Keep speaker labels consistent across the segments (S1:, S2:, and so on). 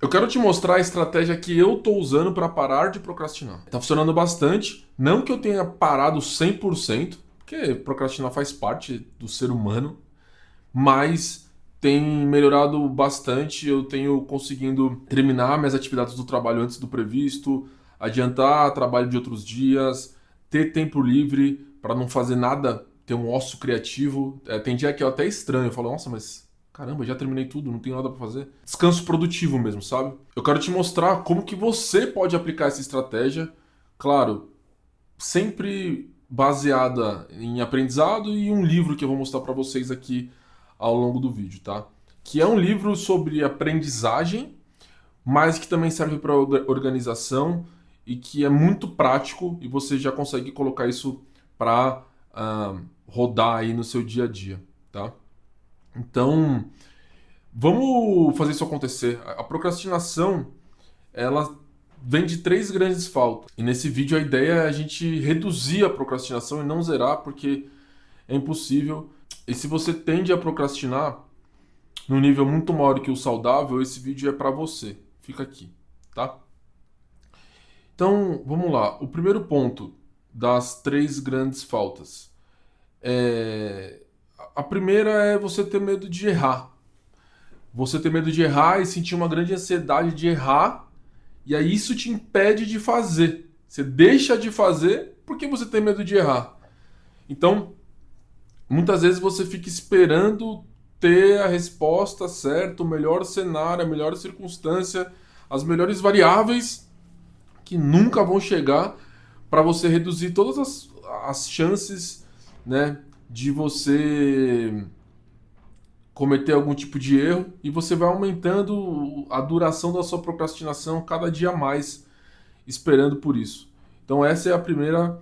S1: Eu quero te mostrar a estratégia que eu tô usando para parar de procrastinar. Tá funcionando bastante, não que eu tenha parado 100%, porque procrastinar faz parte do ser humano, mas tem melhorado bastante, eu tenho conseguindo terminar minhas atividades do trabalho antes do previsto, adiantar trabalho de outros dias, ter tempo livre para não fazer nada, ter um ócio criativo. Tem dia que eu até estranho, eu falo, nossa, mas caramba, já terminei tudo, não tenho nada para fazer. Descanso produtivo mesmo, sabe? Eu quero te mostrar como que você pode aplicar essa estratégia, claro, sempre baseada em aprendizado e um livro que eu vou mostrar para vocês aqui ao longo do vídeo, tá? Que é um livro sobre aprendizagem, mas que também serve para organização e que é muito prático e você já consegue colocar isso para rodar aí no seu dia a dia, tá? Então, vamos fazer isso acontecer. A procrastinação, ela vem de três grandes faltas. E nesse vídeo a ideia é a gente reduzir a procrastinação e não zerar, porque é impossível. E se você tende a procrastinar num nível muito maior que o saudável, esse vídeo é para você. Fica aqui, tá? Então, vamos lá. O primeiro ponto das três grandes faltas. A primeira é você ter medo de errar. Você ter medo de errar e sentir uma grande ansiedade de errar, e aí isso te impede de fazer. Você deixa de fazer porque você tem medo de errar. Então, muitas vezes você fica esperando ter a resposta certa, o melhor cenário, a melhor circunstância, as melhores variáveis que nunca vão chegar para você reduzir todas as chances, né, de você cometer algum tipo de erro, e você vai aumentando a duração da sua procrastinação cada dia mais, esperando por isso. Então essa é a primeira,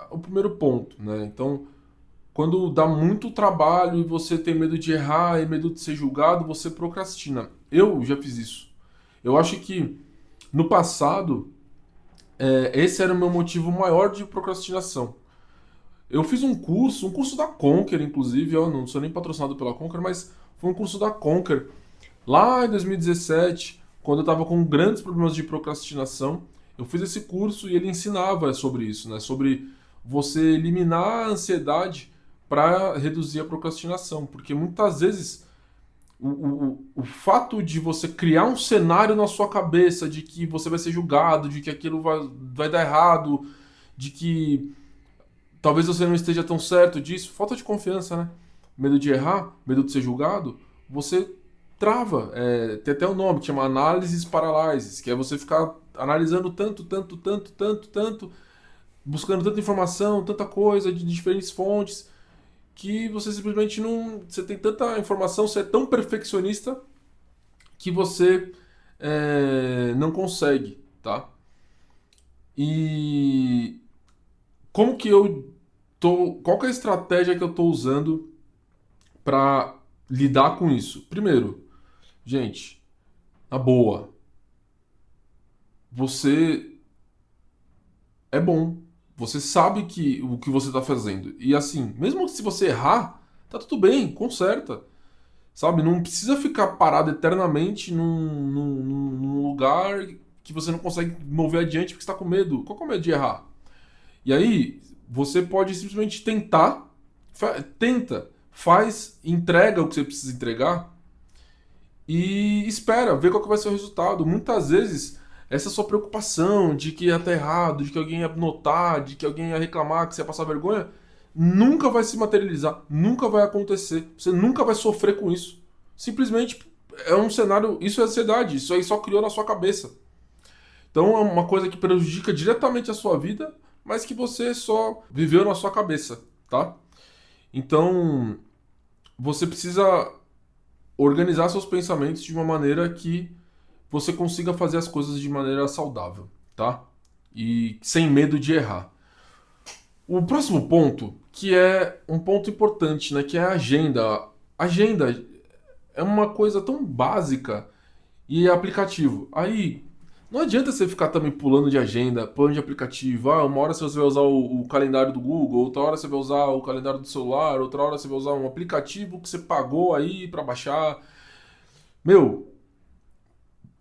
S1: o primeiro ponto, né? Então, quando dá muito trabalho e você tem medo de errar e medo de ser julgado, você procrastina. Eu já fiz isso. Eu acho que no passado, esse era o meu motivo maior de procrastinação. Eu fiz um curso da Conquer, inclusive, eu não sou nem patrocinado pela Conquer, mas foi um curso da Conquer, lá em 2017, quando eu estava com grandes problemas de procrastinação. Eu fiz esse curso e ele ensinava sobre isso, né? Sobre você eliminar a ansiedade para reduzir a procrastinação. Porque muitas vezes o fato de você criar um cenário na sua cabeça de que você vai ser julgado, de que aquilo vai dar errado, de que talvez você não esteja tão certo disso, falta de confiança, né? Medo de errar, medo de ser julgado, você trava. Tem até um nome que chama análises paralysis, que é você ficar analisando tanto, buscando tanta informação, tanta coisa de diferentes fontes, que você simplesmente não. Você tem tanta informação, você é tão perfeccionista que você não consegue, tá? E como que eu tô. Qual que é a estratégia que eu tô usando para lidar com isso? Primeiro, gente, na boa, você é bom. Você sabe que o que você está fazendo. E assim, mesmo se você errar, tá tudo bem, conserta. Sabe? Não precisa ficar parado eternamente num lugar que você não consegue mover adiante porque está com medo. Qual que é o medo de errar? E aí, você pode simplesmente tentar, tenta, faz, entrega o que você precisa entregar e espera, vê qual que vai ser o resultado. Muitas vezes, essa sua preocupação de que ia estar errado, de que alguém ia notar, de que alguém ia reclamar, que você ia passar vergonha, nunca vai se materializar, nunca vai acontecer. Você nunca vai sofrer com isso. Simplesmente é um cenário, isso é ansiedade, isso aí só criou na sua cabeça. Então é uma coisa que prejudica diretamente a sua vida, mas que você só viveu na sua cabeça, tá? Então você precisa organizar seus pensamentos de uma maneira que você consiga fazer as coisas de maneira saudável, tá? E sem medo de errar. O próximo ponto, que é um ponto importante, né, que é a agenda. Agenda é uma coisa tão básica e é aplicativo. Aí não adianta você ficar também pulando de agenda, pulando de aplicativo. Ah, uma hora você vai usar o calendário do Google, outra hora você vai usar o calendário do celular, outra hora você vai usar um aplicativo que você pagou aí para baixar. Meu,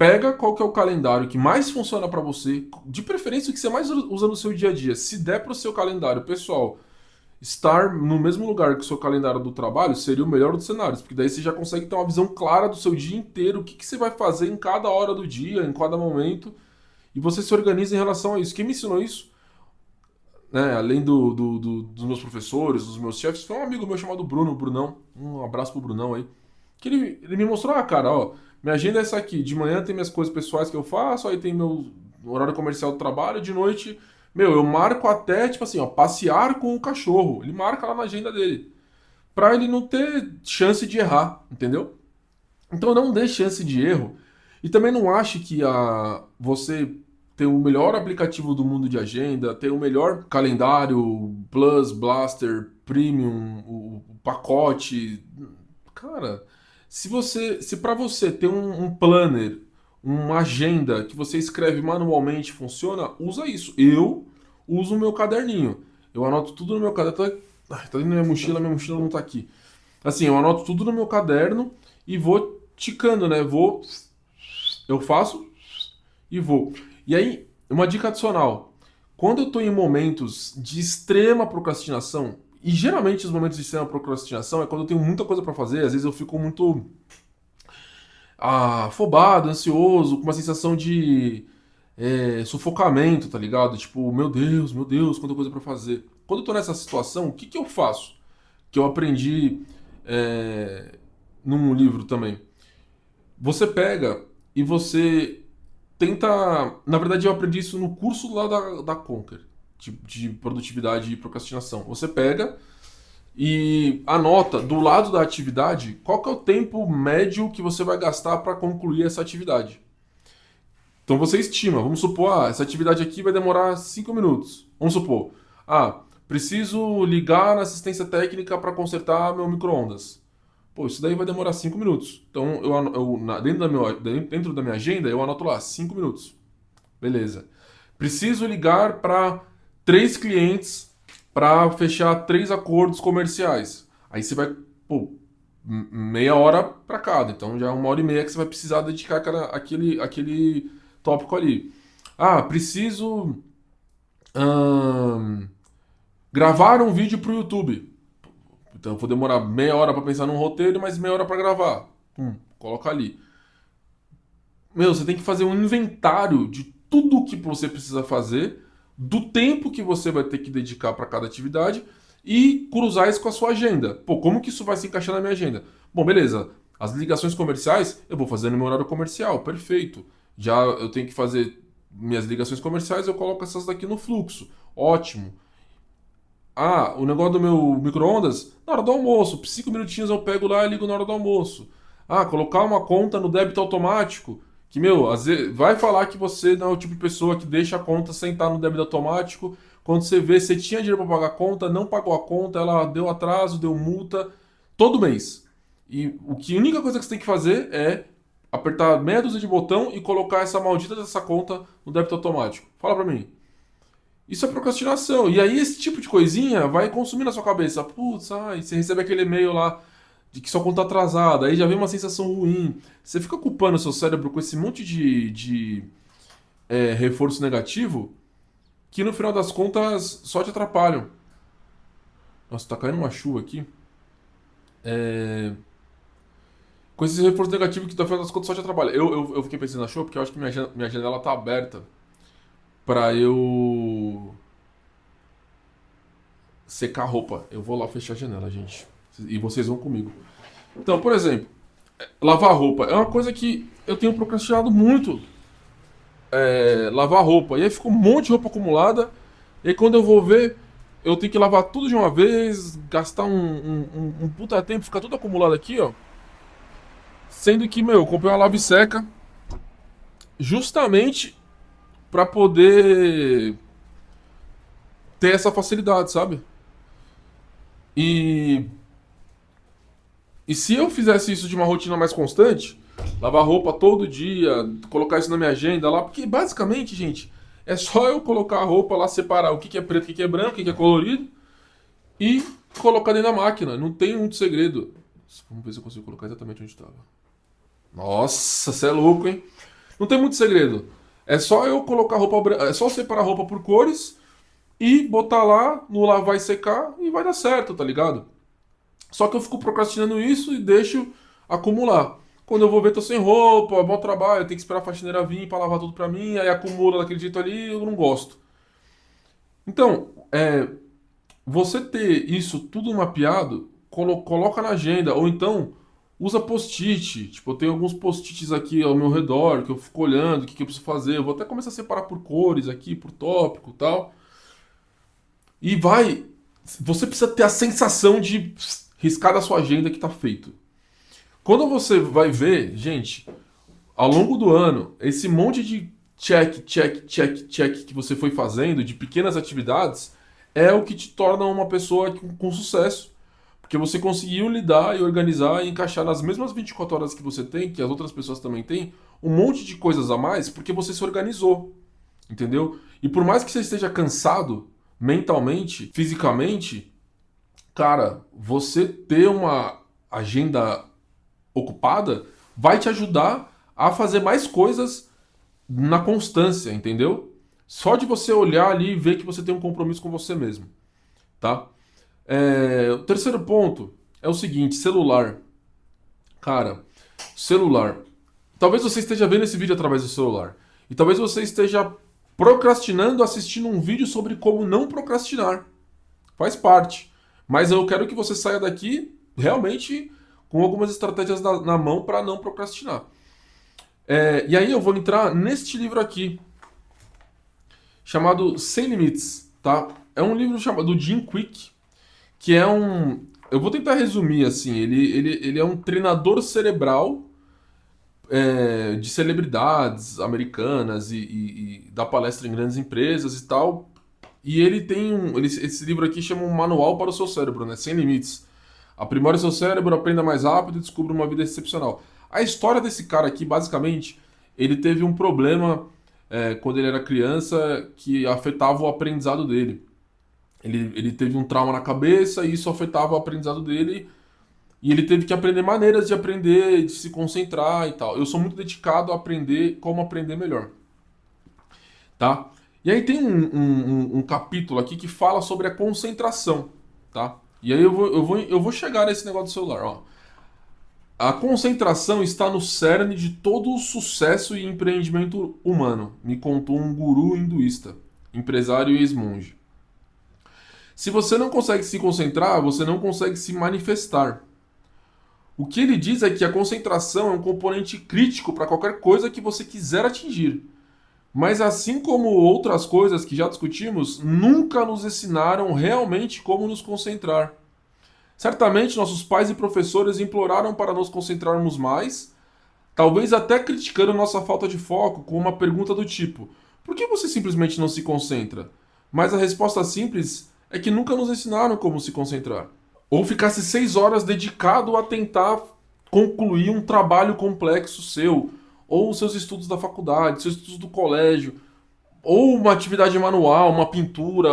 S1: Pega qual que é o calendário que mais funciona para você, de preferência o que você mais usa no seu dia a dia. Se der para o seu calendário pessoal estar no mesmo lugar que o seu calendário do trabalho, seria o melhor dos cenários, porque daí você já consegue ter uma visão clara do seu dia inteiro, o que, que você vai fazer em cada hora do dia, em cada momento, e você se organiza em relação a isso. Quem me ensinou isso, né, além dos meus professores, dos meus chefes, foi um amigo meu chamado Bruno, Brunão. Um abraço pro Brunão aí. Que ele me mostrou, cara, ó, minha agenda é essa aqui. De manhã tem minhas coisas pessoais que eu faço, aí tem meu horário comercial do trabalho, de noite, meu, eu marco até, tipo assim, ó, passear com o cachorro. Ele marca lá na agenda dele. Pra ele não ter chance de errar, entendeu? Então não dê chance de erro. E também não ache que você ter o melhor aplicativo do mundo de agenda, ter o melhor calendário, Plus, Blaster, Premium, o pacote. Cara, se para você ter um planner, uma agenda que você escreve manualmente funciona, usa isso. Eu uso o meu caderninho. Eu anoto tudo no meu caderno. Tá dentro da minha mochila não tá aqui. Assim, eu anoto tudo no meu caderno e vou ticando, né? Eu faço e vou. E aí, uma dica adicional. Quando eu tô em momentos de extrema procrastinação, e geralmente os momentos de extrema procrastinação é quando eu tenho muita coisa pra fazer, às vezes eu fico muito afobado, ansioso, com uma sensação de sufocamento, tá ligado? Tipo, meu Deus, quanta coisa pra fazer. Quando eu tô nessa situação, o que que eu faço? Que eu aprendi é, num livro também. Você pega e você tenta. Na verdade, eu aprendi isso no curso lá da Conquer, de produtividade e procrastinação. Você pega e anota do lado da atividade qual que é o tempo médio que você vai gastar para concluir essa atividade. Então você estima, vamos supor, essa atividade aqui vai demorar 5 minutos. Vamos supor, preciso ligar na assistência técnica para consertar meu micro-ondas. Pô, isso daí vai demorar 5 minutos. Então, dentro da minha agenda, eu anoto lá, 5 minutos. Beleza. Preciso ligar para 3 clientes para fechar 3 acordos comerciais. Aí você vai, pô, meia hora para cada. Então já é 1 hora e meia que você vai precisar dedicar aquele tópico ali. Preciso ahn, gravar um vídeo para o YouTube. Então eu vou demorar meia hora para pensar num roteiro e mais meia hora para gravar. Coloca ali. Meu, você tem que fazer um inventário de tudo o que você precisa fazer, do tempo que você vai ter que dedicar para cada atividade e cruzar isso com a sua agenda. Pô, como que isso vai se encaixar na minha agenda? Bom, beleza. As ligações comerciais eu vou fazer no meu horário comercial, perfeito. Já eu tenho que fazer minhas ligações comerciais, eu coloco essas daqui no fluxo. Ótimo. O negócio do meu micro-ondas, na hora do almoço. 5 minutinhos eu pego lá e ligo na hora do almoço. Colocar uma conta no débito automático. Que, meu, às vezes vai falar que você não é o tipo de pessoa que deixa a conta sentar no débito automático. Quando você vê, você tinha dinheiro para pagar a conta, não pagou a conta, ela deu atraso, deu multa, todo mês. E a única coisa que você tem que fazer é apertar meia dúzia de botão e colocar essa maldita dessa conta no débito automático. Fala pra mim. Isso é procrastinação. E aí esse tipo de coisinha vai consumir na sua cabeça. Putz, você recebe aquele e-mail lá de que sua conta tá atrasada, aí já vem uma sensação ruim. Você fica culpando o seu cérebro com esse monte de reforço negativo que no final das contas só te atrapalham. Nossa, tá caindo uma chuva aqui. É, Com esse reforço negativo que no final das contas só te atrapalha. Eu fiquei pensando na chuva porque eu acho que minha janela tá aberta pra eu secar a roupa. Eu vou lá fechar a janela, gente. E vocês vão comigo. Então, por exemplo, lavar roupa é uma coisa que eu tenho procrastinado muito. Lavar roupa. E aí fica um monte de roupa acumulada. E aí quando eu vou ver, eu tenho que lavar tudo de uma vez, gastar um puta tempo, ficar tudo acumulado aqui, ó. Sendo que, meu, eu comprei uma lave seca justamente pra poder ter essa facilidade, sabe? E E se eu fizesse isso de uma rotina mais constante, lavar roupa todo dia, colocar isso na minha agenda lá, porque basicamente, gente, é só eu colocar a roupa lá, separar o que é preto, o que é branco, o que é colorido e colocar dentro da máquina. Não tem muito segredo. Vamos ver se eu consigo colocar exatamente onde estava. Nossa, você é louco, hein? Não tem muito segredo. É só eu colocar roupa, é só separar a roupa por cores e botar lá no lavar e secar e vai dar certo, tá ligado? Só que eu fico procrastinando isso e deixo acumular. Quando eu vou ver, tô sem roupa, bom trabalho, eu tenho que esperar a faxineira vir pra lavar tudo pra mim, aí acumula daquele jeito ali, eu não gosto. Então, você ter isso tudo mapeado, coloca na agenda, ou então usa post-it. Tipo, eu tenho alguns post-its aqui ao meu redor que eu fico olhando, o que eu preciso fazer. Eu vou até começar a separar por cores aqui, por tópico e tal. E vai. Você precisa ter a sensação de riscar da sua agenda que tá feito. Quando você vai ver, gente, ao longo do ano, esse monte de check, check, check, check que você foi fazendo, de pequenas atividades, é o que te torna uma pessoa com sucesso. Porque você conseguiu lidar e organizar e encaixar nas mesmas 24 horas que você tem, que as outras pessoas também têm, um monte de coisas a mais, porque você se organizou. Entendeu? E por mais que você esteja cansado mentalmente, fisicamente, cara, você ter uma agenda ocupada vai te ajudar a fazer mais coisas na constância, entendeu? Só de você olhar ali e ver que você tem um compromisso com você mesmo, tá? O terceiro ponto é o seguinte, celular. Cara, celular. Talvez você esteja vendo esse vídeo através do celular. E talvez você esteja procrastinando assistindo um vídeo sobre como não procrastinar. Faz parte. Mas eu quero que você saia daqui realmente com algumas estratégias na mão para não procrastinar. E aí eu vou entrar neste livro aqui, chamado Sem Limites, tá? É um livro chamado do Jim Quick, que é um... Eu vou tentar resumir assim. Ele é um treinador cerebral de celebridades americanas e dá palestra em grandes empresas e tal. E ele tem esse livro aqui chama um manual para o seu cérebro, né? Sem limites. Aprimore seu cérebro, aprenda mais rápido e descubra uma vida excepcional. A história desse cara aqui, basicamente, ele teve um problema quando ele era criança que afetava o aprendizado dele. Ele teve um trauma na cabeça e isso afetava o aprendizado dele. E ele teve que aprender maneiras de aprender, de se concentrar e tal. Eu sou muito dedicado a aprender como aprender melhor, tá? E aí tem um capítulo aqui que fala sobre a concentração, tá? E aí eu vou chegar nesse negócio do celular, ó. A concentração está no cerne de todo o sucesso e empreendimento humano, me contou um guru hinduísta, empresário e ex-monge. Se você não consegue se concentrar, você não consegue se manifestar. O que ele diz é que a concentração é um componente crítico para qualquer coisa que você quiser atingir. Mas assim como outras coisas que já discutimos, nunca nos ensinaram realmente como nos concentrar. Certamente nossos pais e professores imploraram para nos concentrarmos mais, talvez até criticando nossa falta de foco com uma pergunta do tipo: por que você simplesmente não se concentra? Mas a resposta simples é que nunca nos ensinaram como se concentrar. Ou ficasse 6 horas dedicado a tentar concluir um trabalho complexo seu, ou seus estudos da faculdade, seus estudos do colégio, ou uma atividade manual, uma pintura,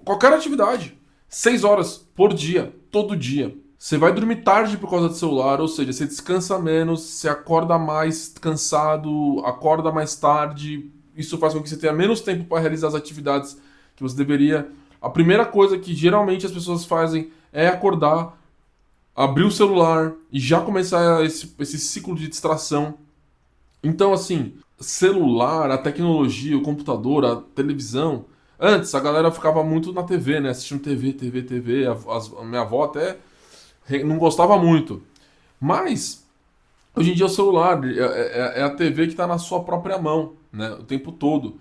S1: qualquer atividade. 6 horas por dia, todo dia. Você vai dormir tarde por causa do celular, ou seja, você descansa menos, você acorda mais cansado, acorda mais tarde. Isso faz com que você tenha menos tempo para realizar as atividades que você deveria. A primeira coisa que geralmente as pessoas fazem é acordar, abrir o celular e já começar esse ciclo de distração. Então, assim, celular, a tecnologia, o computador, a televisão. Antes a galera ficava muito na TV, né? Assistindo TV, TV, TV. A minha avó até não gostava muito. Mas, hoje em dia, o celular é a TV que está na sua própria mão, né? O tempo todo.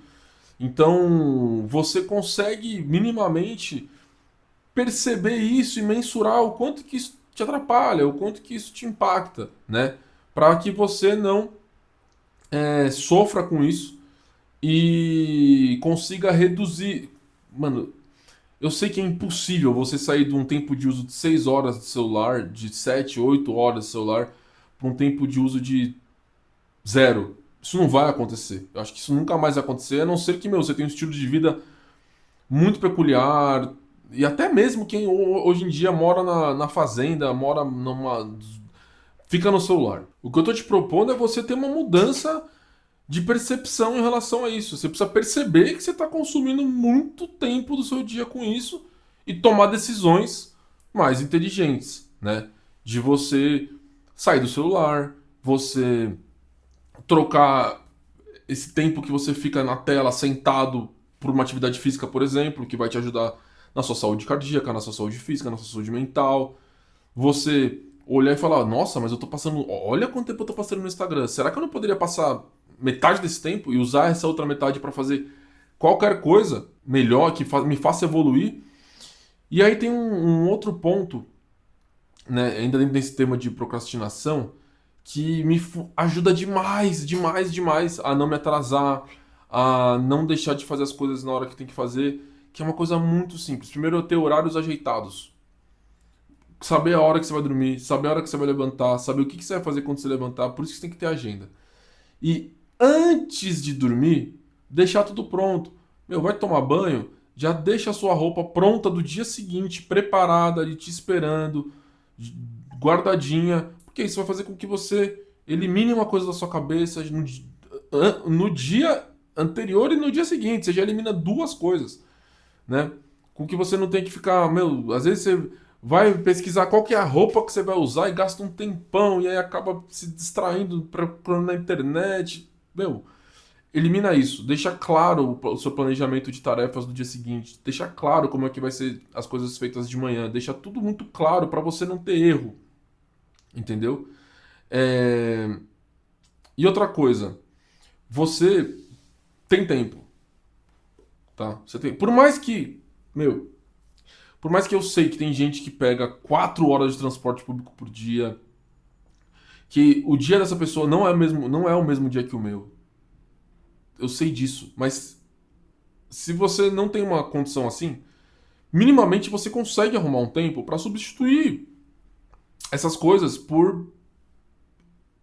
S1: Então, você consegue minimamente perceber isso e mensurar o quanto que isso te atrapalha, o quanto que isso te impacta, né? Para que você não sofra com isso e consiga reduzir. Mano, eu sei que é impossível você sair de um tempo de uso de 6 horas de celular, de 7 8 horas de celular, para um tempo de uso de zero. Isso não vai acontecer. Eu acho que isso nunca mais vai acontecer, a não ser que, meu, você tenha um estilo de vida muito peculiar. E até mesmo quem hoje em dia mora na fazenda, mora numa fica no celular. O que eu tô te propondo é você ter uma mudança de percepção em relação a isso. Você precisa perceber que você está consumindo muito tempo do seu dia com isso e tomar decisões mais inteligentes, né? De você sair do celular, você trocar esse tempo que você fica na tela sentado por uma atividade física, por exemplo, que vai te ajudar na sua saúde cardíaca, na sua saúde física, na sua saúde mental. Você olhar e falar, nossa, mas eu tô passando, olha quanto tempo eu tô passando no Instagram. Será que eu não poderia passar metade desse tempo e usar essa outra metade para fazer qualquer coisa melhor que me faça evoluir? E aí tem um outro ponto, né, ainda dentro desse tema de procrastinação, que ajuda demais, demais, demais a não me atrasar, a não deixar de fazer as coisas na hora que tem que fazer, que é uma coisa muito simples. Primeiro, eu ter horários ajeitados. Saber a hora que você vai dormir, saber a hora que você vai levantar, saber o que você vai fazer quando você levantar, por isso que você tem que ter agenda. E antes de dormir, deixar tudo pronto. Meu, vai tomar banho, já deixa a sua roupa pronta do dia seguinte, preparada, ali te esperando, guardadinha, porque isso vai fazer com que você elimine uma coisa da sua cabeça no dia anterior e no dia seguinte. Você já elimina duas coisas, né? Com que você não tem que ficar, meu, às vezes você vai pesquisar qual que é a roupa que você vai usar e gasta um tempão e aí acaba se distraindo na internet. Meu, elimina isso. Deixa claro o seu planejamento de tarefas do dia seguinte. Deixa claro como é que vai ser as coisas feitas de manhã. Deixa tudo muito claro para você não ter erro. Entendeu? É, E outra coisa, você tem tempo, tá? Você tem. Por mais que eu sei que tem gente que pega 4 horas de transporte público por dia, que o dia dessa pessoa não é o mesmo dia que o meu. Eu sei disso, mas se você não tem uma condição assim, minimamente você consegue arrumar um tempo para substituir essas coisas por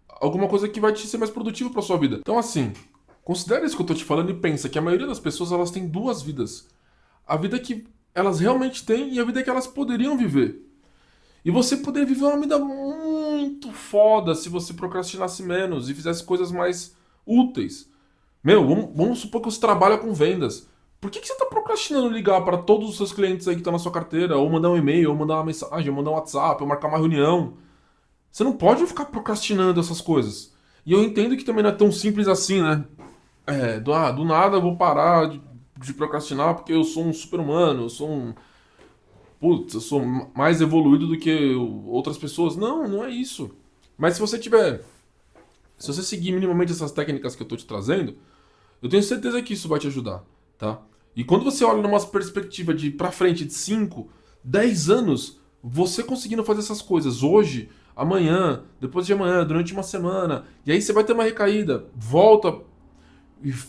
S1: alguma coisa que vai te ser mais produtivo para sua vida. Então assim, considere isso que eu tô te falando e pensa que a maioria das pessoas elas têm duas vidas. A vida que elas realmente têm e a vida que elas poderiam viver. E você poderia viver uma vida muito foda se você procrastinasse menos e fizesse coisas mais úteis. Meu, vamos supor que você trabalha com vendas. Por que você está procrastinando ligar para todos os seus clientes aí que estão na sua carteira? Ou mandar um e-mail, ou mandar uma mensagem, ou mandar um WhatsApp, ou marcar uma reunião? Você não pode ficar procrastinando essas coisas. E eu entendo que também não é tão simples assim, né? Do nada eu vou parar de procrastinar porque eu sou um super-humano, eu sou um. Putz, eu sou mais evoluído do que outras pessoas. Não, não é isso. Mas se você tiver. Se você seguir minimamente essas técnicas que eu tô te trazendo, eu tenho certeza que isso vai te ajudar, tá? E quando você olha numa perspectiva de pra frente de 5, 10 anos, você conseguindo fazer essas coisas hoje, amanhã, depois de amanhã, durante uma semana, e aí você vai ter uma recaída, volta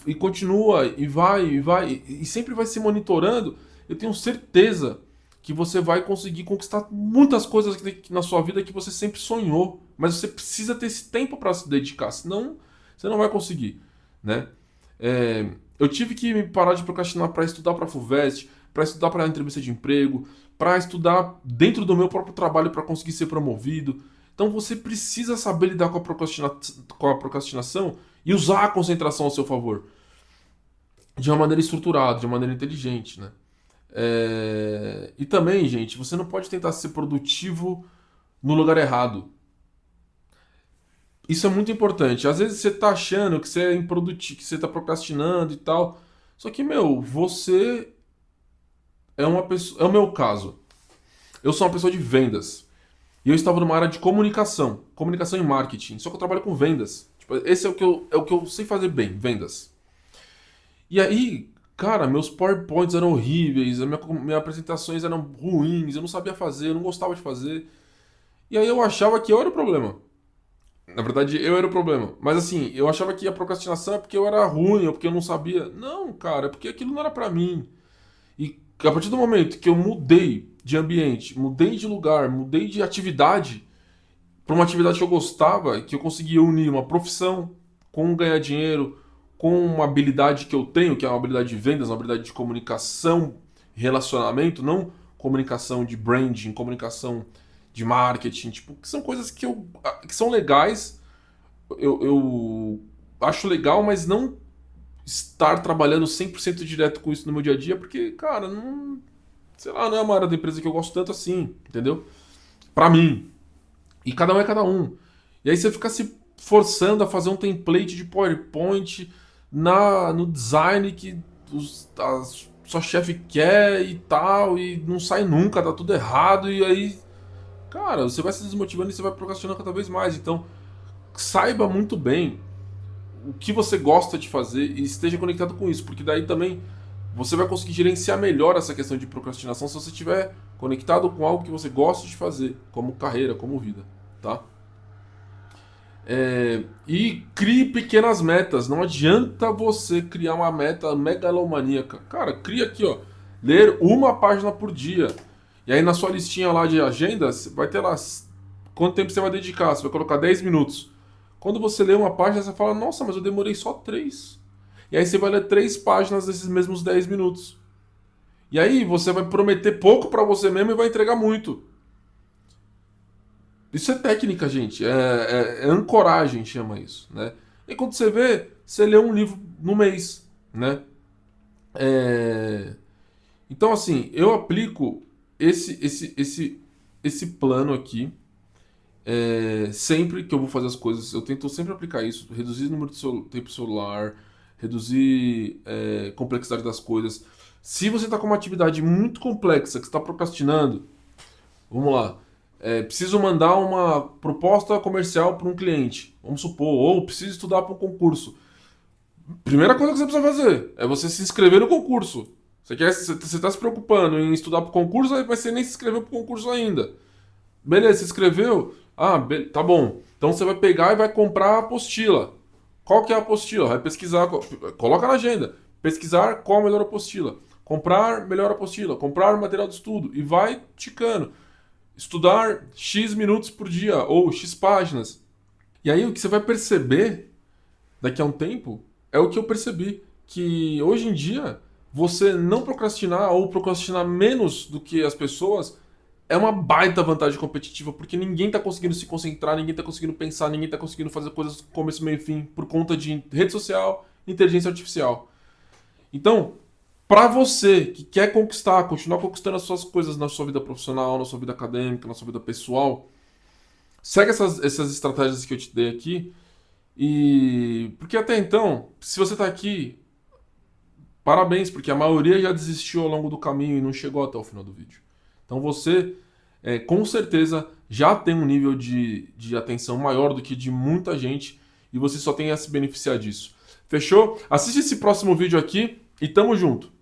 S1: e continua, e sempre vai se monitorando, eu tenho certeza que você vai conseguir conquistar muitas coisas na sua vida que você sempre sonhou, mas você precisa ter esse tempo para se dedicar, senão você não vai conseguir, né? Eu tive que me parar de procrastinar para estudar para a FUVEST, para estudar para a entrevista de emprego, para estudar dentro do meu próprio trabalho para conseguir ser promovido. Então você precisa saber lidar com a procrastinação e usar a concentração ao seu favor. De uma maneira estruturada, de uma maneira inteligente, né? E também, gente, você não pode tentar ser produtivo no lugar errado. Isso é muito importante. Às vezes você tá achando que você é improdutivo, que você tá procrastinando e tal. Só que, meu, você é uma pessoa. É o meu caso. Eu sou uma pessoa de vendas. E eu estava numa área de comunicação e marketing. Só que eu trabalho com vendas. Tipo, esse é o que eu sei fazer bem, vendas. E aí, cara, meus PowerPoints eram horríveis, minhas apresentações eram ruins, eu não sabia fazer, eu não gostava de fazer. E aí eu achava que eu era o problema. Na verdade, eu era o problema. Mas assim, eu achava que a procrastinação é porque eu era ruim ou porque eu não sabia. Não, cara, é porque aquilo não era pra mim. E a partir do momento que eu mudei de ambiente, mudei de lugar, mudei de atividade para uma atividade que eu gostava, que eu conseguia unir uma profissão com ganhar dinheiro, com uma habilidade que eu tenho, que é uma habilidade de vendas, uma habilidade de comunicação, relacionamento, não comunicação de branding, comunicação de marketing, tipo, que são coisas que são legais, eu acho legal, mas não estar trabalhando 100% direto com isso no meu dia a dia, porque, cara, não, sei lá, não é uma área da empresa que eu gosto tanto assim, entendeu? Pra mim. E cada um é cada um. E aí você fica se forçando a fazer um template de PowerPoint no design que a sua chefe quer e tal, e não sai nunca, tá tudo errado, e aí, cara, você vai se desmotivando e você vai procrastinando cada vez mais. Então, saiba muito bem o que você gosta de fazer e esteja conectado com isso, porque daí também você vai conseguir gerenciar melhor essa questão de procrastinação se você estiver conectado com algo que você gosta de fazer, como carreira, como vida, tá? E crie pequenas metas. Não adianta você criar uma meta megalomaníaca. Cara, cria aqui, ó, ler uma página por dia. E aí na sua listinha lá de agenda, vai ter lá quanto tempo você vai dedicar. Você vai colocar 10 minutos. Quando você lê uma página, você fala, nossa, mas eu demorei só 3. E aí você vai ler 3 páginas desses mesmos 10 minutos. E aí você vai prometer pouco pra você mesmo e vai entregar muito. Isso é técnica, gente. É ancoragem, chama isso, né? E quando você vê, você lê um livro no mês, né? É, Então, assim, eu aplico esse plano aqui sempre que eu vou fazer as coisas. Eu tento sempre aplicar isso, reduzir o número de tempo celular, reduzir complexidade das coisas. Se você está com uma atividade muito complexa, que você está procrastinando, vamos lá. Preciso mandar uma proposta comercial para um cliente, vamos supor, ou preciso estudar para um concurso. Primeira coisa que você precisa fazer é você se inscrever no concurso. Você está se preocupando em estudar para o concurso, aí você nem se inscreveu para o concurso ainda. Beleza, se inscreveu? Ah, tá bom. Então você vai pegar e vai comprar a apostila. Qual que é a apostila? Vai pesquisar, coloca na agenda. Pesquisar qual a melhor apostila. Comprar melhor apostila. Comprar material de estudo. E vai ticando. Estudar X minutos por dia ou X páginas. E aí o que você vai perceber daqui a um tempo é o que eu percebi, que hoje em dia você não procrastinar ou procrastinar menos do que as pessoas é uma baita vantagem competitiva, porque ninguém tá conseguindo se concentrar, ninguém tá conseguindo pensar, ninguém tá conseguindo fazer coisas com começo, meio e fim por conta de rede social, inteligência artificial. Então, para você que quer conquistar, continuar conquistando as suas coisas na sua vida profissional, na sua vida acadêmica, na sua vida pessoal, segue essas estratégias que eu te dei aqui. E porque até então, se você tá aqui, parabéns, porque a maioria já desistiu ao longo do caminho e não chegou até o final do vídeo. Então você, com certeza, já tem um nível de atenção maior do que de muita gente e você só tem a se beneficiar disso. Fechou? Assiste esse próximo vídeo aqui e tamo junto!